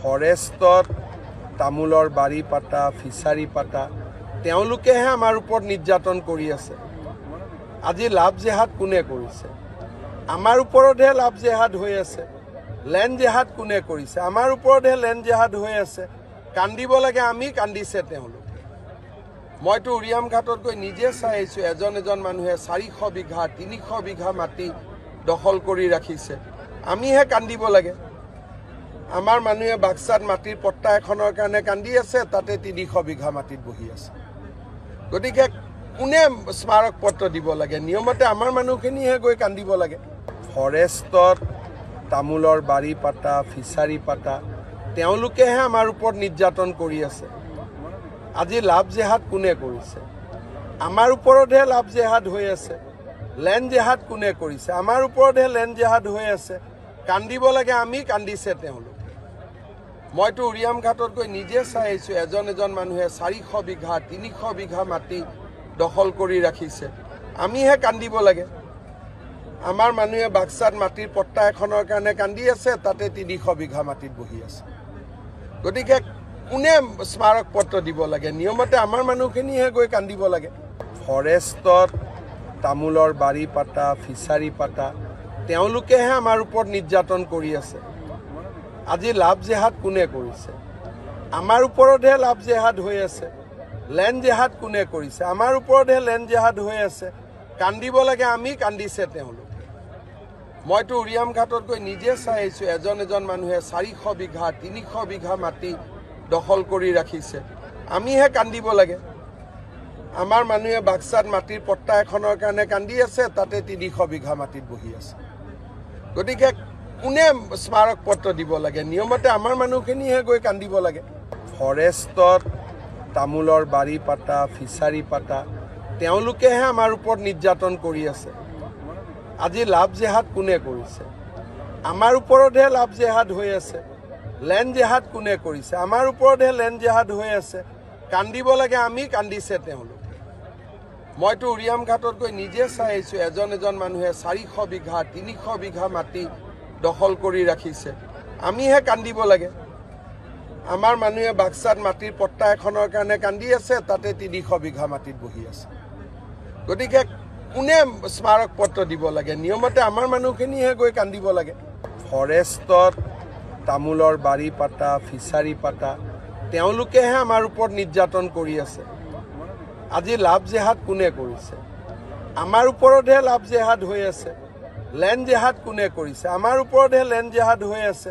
ফৰেষ্টত তামোলৰ বাৰী পাতা ফিচাৰী পাতা তেওঁলোকেহে আমাৰ ওপৰত নিৰ্যাতন কৰি আছে। আজি লাভ জেহাদ কোনে কৰিছে? আমাৰ ওপৰতহে লাভ জেহাদ হৈ আছে। লেণ্ড জেহাদ কোনে কৰিছে? আমাৰ ওপৰতহে লেণ্ড জেহাদ হৈ আছে। কান্দিব লাগে আমি, কান্দিছে তেওঁলোক। মইতো উৰিয়াম ঘাটত গৈ নিজে চাই আহিছোঁ, এজন মানুহে 400 বিঘা 300 বিঘা মাটি দখল কৰি ৰাখিছে। আমিহে কান্দিব লাগে। আমাৰ মানুহে বাক্সাত মাটিৰ পট্টা এখনৰ কাৰণে কান্দি আছে, তাতে 300 বিঘা মাটিত বহি আছে। গতিকে কোনে স্মাৰক পত্ৰ দিব লাগে? নিয়মতে আমাৰ মানুহখিনিহে গৈ কান্দিব লাগে। ফৰেষ্টত তামোলৰ বাৰী পাতা ফিচাৰী পাতা তেওঁলোকেহে আমাৰ ওপৰত নিৰ্যাতন কৰি আছে। আজি লাভ জেহাদ কোনে কৰিছে? আমাৰ ওপৰতহে লাভ জেহাদ হৈ আছে। লেণ্ড জেহাদ কোনে কৰিছে? আমাৰ ওপৰতহে লেণ্ড জেহাদ হৈ আছে। কান্দিব লাগে আমি, কান্দিছে তেওঁলোক। মইতো উৰিয়াম ঘাটত গৈ নিজে চাই আহিছোঁ, এজন মানুহে 400 বিঘা 300 বিঘা মাটি দখল কৰি ৰাখিছে। আমিহে কান্দিব লাগে। আমাৰ মানুহে বাক্সাত মাটিৰ পট্টা এখনৰ কাৰণে কান্দি আছে, তাতে 300 বিঘা মাটিত বহি আছে। গতিকে কোনে স্মাৰক পত্ৰ দিব লাগে? নিয়মতে আমাৰ মানুহখিনিহে গৈ কান্দিব লাগে। ফৰেষ্টত তামোলৰ বাৰী পাতা ফিচাৰী পাতা তেওঁলোকেহে আমাৰ ওপৰত নিৰ্যাতন কৰি আছে। আজি লাভ জেহাদ কোনে কৰিছে? আমাৰ ওপৰতহে লাভ জেহাদ হৈ আছে। লেণ্ড জেহাদ কোনে কৰিছে? আমাৰ ওপৰতহে লেণ্ড জেহাদ হৈ আছে। কান্দিব লাগে আমি, কান্দিছে তেওঁলোক। মইতো উৰিয়াম ঘাটত গৈ নিজে চাই আহিছোঁ, এজন মানুহে 400 বিঘা 300 বিঘা মাটি দখল কৰি ৰাখিছে। আমিহে কান্দিব লাগে। আমাৰ মানুহে বাক্সাত মাটিৰ পট্টা এখনৰ কাৰণে কান্দি আছে, তাতে 300 বিঘা মাটিত বহি আছে। গতিকে কোনে স্মাৰক পত্ৰ দিব লাগে? নিয়মতে আমাৰ মানুহখিনিহে গৈ কান্দিব লাগে। ফৰেষ্টত তামোলৰ বাৰী পাতা ফিচাৰী পাতা তেওঁলোকেহে আমাৰ ওপৰত নিৰ্যাতন কৰি আছে। আজি লাভ জেহাদ কোনে কৰিছে? আমাৰ ওপৰতহে লাভ জেহাদ হৈ আছে। লেণ্ড জেহাদ কোনে কৰিছে? আমাৰ ওপৰতহে লেণ্ড জেহাদ হৈ আছে। কান্দিব লাগে আমি, কান্দিছে তেওঁলোক। মইতো উৰিয়াম ঘাটত গৈ নিজে চাই আহিছোঁ, এজন মানুহে 400 বিঘা 300 বিঘা মাটি দখল কৰি ৰাখিছে। আমিহে কান্দিব লাগে। আমাৰ মানুহে বাক্সাত মাটিৰ পট্টা এখনৰ কাৰণে কান্দি আছে, তাতে 300 বিঘা মাটিত বহি আছে। গতিকে কোনে স্মাৰক পত্ৰ দিব লাগে? নিয়মতে আমাৰ মানুহখিনিহে গৈ কান্দিব লাগে। ফৰেষ্টত তামোলৰ বাৰী পাতা ফিচাৰী পাতা তেওঁলোকেহে আমাৰ ওপৰত নিৰ্যাতন কৰি আছে। আজি লাভ জেহাদ কোনে কৰিছে? আমাৰ ওপৰতহে লাভ জেহাদ হৈ আছে। লেণ্ড জেহাদ কোনে কৰিছে? আমাৰ ওপৰতহে লেণ্ড জেহাদ হৈ আছে।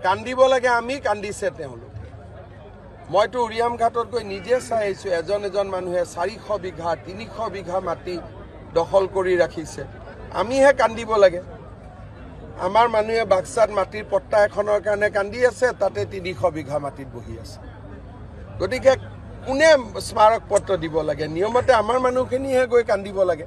কান্দিব লাগে আমি, কান্দিছে তেওঁলোক। মইতো উৰিয়াম ঘাটত গৈ নিজে চাই আহিছোঁ, এজন মানুহে 400 বিঘা 300 বিঘা মাটি দখল কৰি ৰাখিছে। আমিহে কান্দিব লাগে। আমাৰ মানুহে বাক্সাত মাটিৰ পট্টা এখনৰ কাৰণে কান্দি আছে, তাতে 300 বিঘা মাটিত বহি আছে। গতিকে কোনে স্মাৰক পত্ৰ দিব লাগে? নিয়মতে আমাৰ মানুহখিনিহে গৈ কান্দিব লাগে।